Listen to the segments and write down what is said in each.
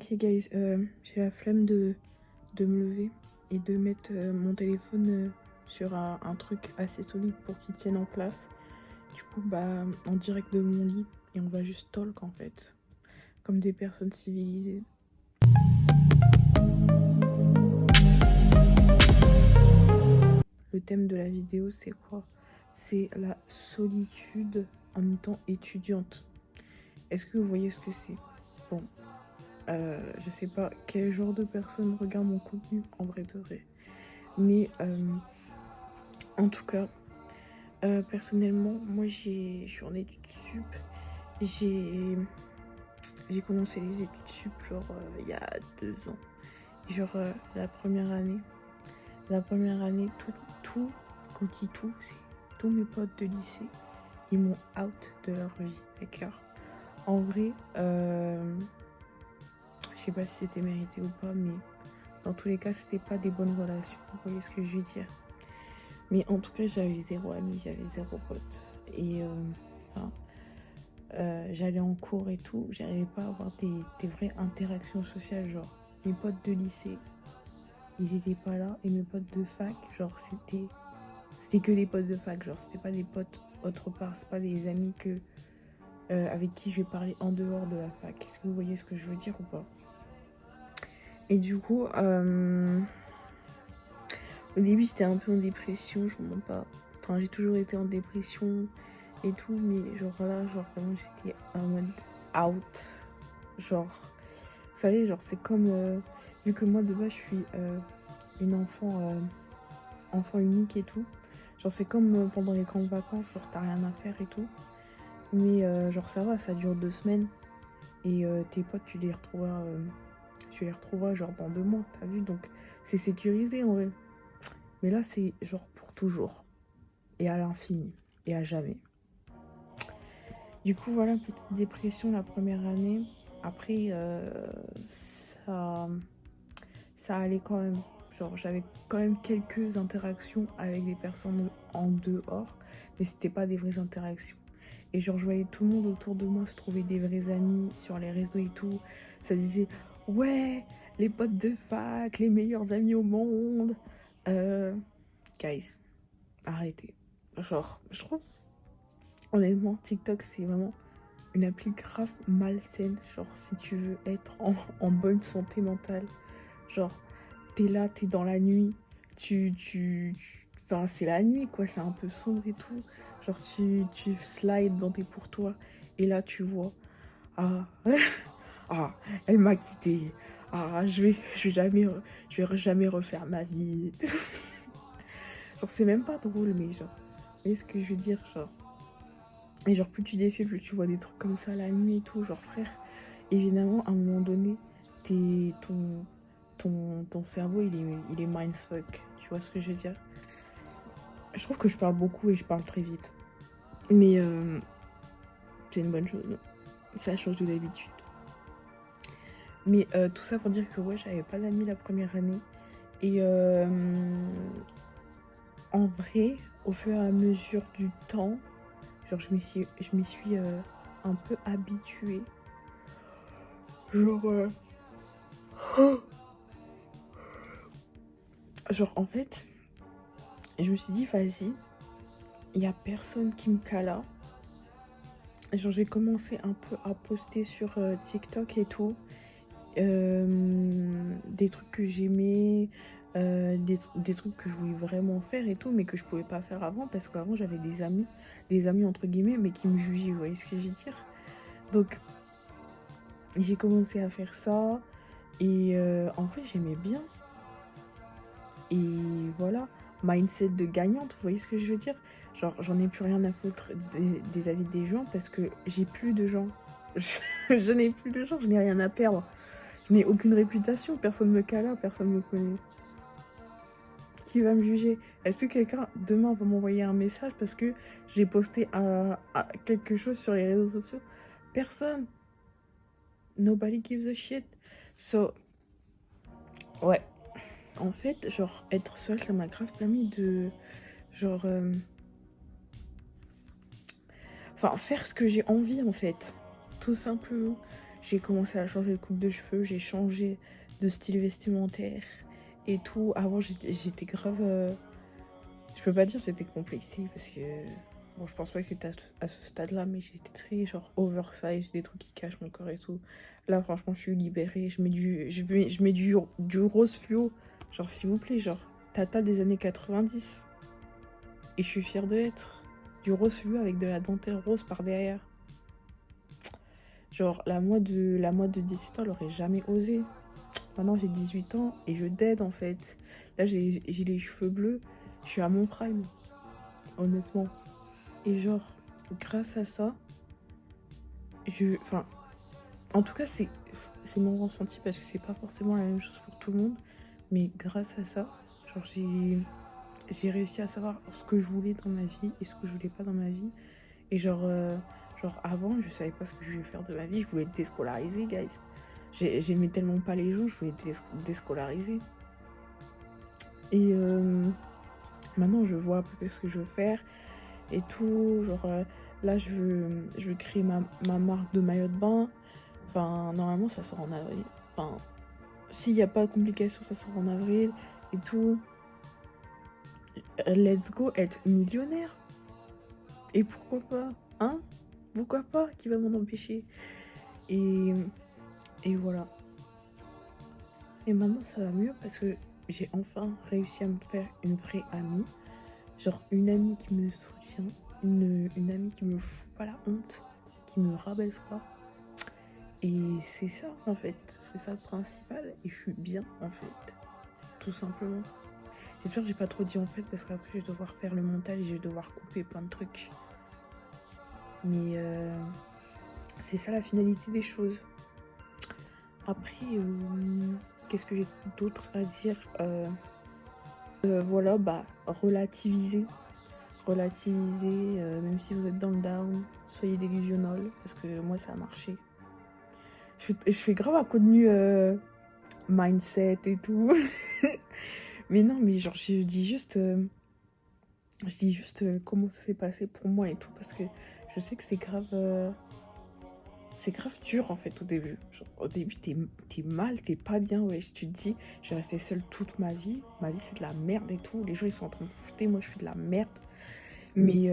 Ok guys, j'ai la flemme de me lever et de mettre mon téléphone sur un truc assez solide pour qu'il tienne en place. Du coup, bah, en direct de mon lit et on va juste talk en fait, comme des personnes civilisées. Le thème de la vidéo, c'est quoi? C'est la solitude en étant étudiante. Est-ce que vous voyez ce que c'est? Bon, je sais pas quel genre de personne regarde mon contenu en vrai de vrai. Mais en tout cas, personnellement, moi je suis en études sup. J'ai commencé les études sup genre il y a 2 ans. Genre la première année, tout, quand je dis tout, c'est tous mes potes de lycée, ils m'ont out de leur vie, d'accord? En vrai, je sais pas si c'était mérité ou pas, mais dans tous les cas, c'était pas des bonnes relations. Vous voyez ce que je veux dire? Mais en tout cas, j'avais zéro ami, j'avais zéro pote. Et enfin, j'allais en cours et tout, j'arrivais pas à avoir des vraies interactions sociales. Genre, mes potes de lycée, ils étaient pas là. Et mes potes de fac, genre, c'était que des potes de fac. Genre, c'était pas des potes autre part. C'est pas des amis avec qui je vais parler en dehors de la fac. Est-ce que vous voyez ce que je veux dire ou pas? Et du coup, au début, j'étais un peu en dépression, je vous mens pas. Enfin, j'ai toujours été en dépression et tout, mais genre là, genre vraiment, j'étais en mode out. Genre, vous savez, genre, c'est comme. Vu que moi, de base, je suis une enfant unique et tout. Genre, c'est comme pendant les grandes vacances, genre, t'as rien à faire et tout. Mais genre, ça va, ça dure 2 semaines. Et tes potes, tu les retrouveras genre dans 2 mois, t'as vu? Donc, c'est sécurisé en vrai. Mais là, c'est genre pour toujours. Et à l'infini. Et à jamais. Du coup, voilà, petite dépression la première année. Après, ça allait quand même. Genre, j'avais quand même quelques interactions avec des personnes en dehors. Mais c'était pas des vraies interactions. Et genre, je voyais tout le monde autour de moi se trouver des vrais amis sur les réseaux et tout. Ça disait, ouais, les potes de fac, les meilleurs amis au monde. Guys, arrêtez. Genre, je trouve, honnêtement, TikTok, c'est vraiment une appli grave malsaine. Genre, si tu veux être en bonne santé mentale, genre, t'es là, t'es dans la nuit, enfin, c'est la nuit, quoi, c'est un peu sombre et tout. Genre, tu slides dans tes pourtours, et là, tu vois, ah, ah, elle m'a quitté. Ah, je vais jamais refaire ma vie. Genre, c'est même pas drôle, mais genre, vous voyez ce que je veux dire, genre. Et genre, plus tu défiles, plus tu vois des trucs comme ça la nuit et tout, genre, frère. Évidemment, à un moment donné, ton cerveau, il est mindfuck. Tu vois ce que je veux dire? Je trouve que je parle beaucoup et je parle très vite. Mais c'est une bonne chose. Ça change de d'habitude. Mais tout ça pour dire que ouais, j'avais pas d'amis la première année. Et en vrai, au fur et à mesure du temps, genre je m'y suis un peu habituée. Genre, genre en fait, je me suis dit, vas-y, il y a personne qui me cala. Genre j'ai commencé un peu à poster sur TikTok et tout. Des trucs que j'aimais, des trucs que je voulais vraiment faire et tout, mais que je pouvais pas faire avant parce qu'avant j'avais des amis entre guillemets, mais qui me jugeaient, vous voyez ce que je veux dire? Donc j'ai commencé à faire ça et en vrai j'aimais bien. Et voilà, mindset de gagnante, vous voyez ce que je veux dire? Genre j'en ai plus rien à foutre des avis des gens parce que j'ai plus de gens. Je n'ai plus de gens, je n'ai rien à perdre. Je n'ai aucune réputation, personne me cala, personne me connaît. Qui va me juger? Est-ce que quelqu'un demain va m'envoyer un message parce que j'ai posté quelque chose sur les réseaux sociaux? Personne. Nobody gives a shit. So, ouais. En fait, genre, être seule, ça m'a grave permis de... Genre... Enfin, faire ce que j'ai envie, en fait. Tout simplement. J'ai commencé à changer de coupe de cheveux, j'ai changé de style vestimentaire et tout. Avant, j'étais grave... je peux pas dire que c'était complexé parce que... Bon, je pense pas que c'était à ce stade-là, mais j'étais très genre oversize, des trucs qui cachent mon corps et tout. Là, franchement, je suis libérée. Je mets du rose fluo. Genre, s'il vous plaît, genre, Tata des années 90. Et je suis fière de l'être. Du rose fluo avec de la dentelle rose par derrière. Genre, la mode de 18 ans, elle aurait jamais osé. Maintenant, j'ai 18 ans et je dead en fait. Là, j'ai les cheveux bleus. Je suis à mon prime, honnêtement. Et genre, grâce à ça, enfin, en tout cas, c'est mon ressenti parce que c'est pas forcément la même chose pour tout le monde. Mais grâce à ça, genre, j'ai réussi à savoir ce que je voulais dans ma vie et ce que je voulais pas dans ma vie. Et genre avant, je savais pas ce que je voulais faire de ma vie. Je voulais être déscolarisée, guys. J'aimais tellement pas les gens, je voulais être déscolarisée. Et maintenant, je vois à peu près ce que je veux faire et tout. Genre, là, je veux créer ma marque de maillot de bain. Enfin, normalement, ça sort en avril. Enfin, s'il n'y a pas de complications, ça sort en avril et tout. Let's go être millionnaire. Et pourquoi pas, hein? Pourquoi pas? Qui va m'en empêcher? Et voilà. Et maintenant, ça va mieux parce que j'ai enfin réussi à me faire une vraie amie. Genre une amie qui me soutient, une amie qui me fout pas la honte, qui me rabaisse pas. Et c'est ça en fait, c'est ça le principal. Et je suis bien en fait, tout simplement. J'espère que j'ai pas trop dit en fait parce qu'après je vais devoir faire le montage et je vais devoir couper plein de trucs. Mais c'est ça la finalité des choses. Après, qu'est-ce que j'ai d'autre à dire? Voilà, bah relativiser. Relativiser, même si vous êtes dans le down, soyez délusionnel, parce que moi ça a marché. Je fais grave un contenu mindset et tout. Mais non, mais genre je dis juste comment ça s'est passé pour moi et tout, parce que je sais que c'est grave dur en fait au début. Genre, au début t'es mal, t'es pas bien, ouais. Tu te dis, je vais rester seule toute ma vie c'est de la merde et tout. Les gens ils sont en train de foutre, moi je fais de la merde. Mais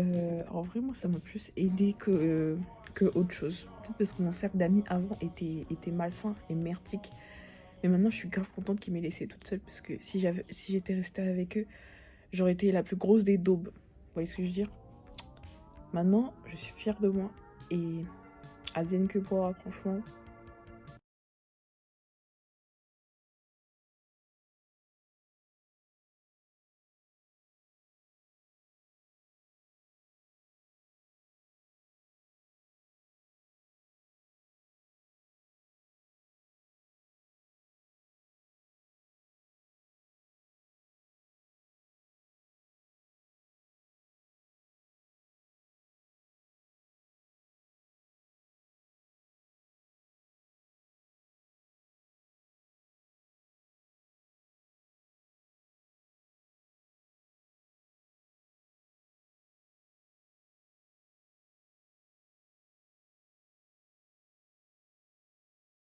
en vrai, moi, ça m'a plus aidé que autre chose. Peut-être parce que mon cercle d'amis avant était malsain et merdique. Mais maintenant, je suis grave contente qu'ils m'aient laissée toute seule parce que si j'étais restée avec eux, j'aurais été la plus grosse des daubes. Vous voyez ce que je veux dire? Maintenant, je suis fière de moi et advienne que pourra, franchement.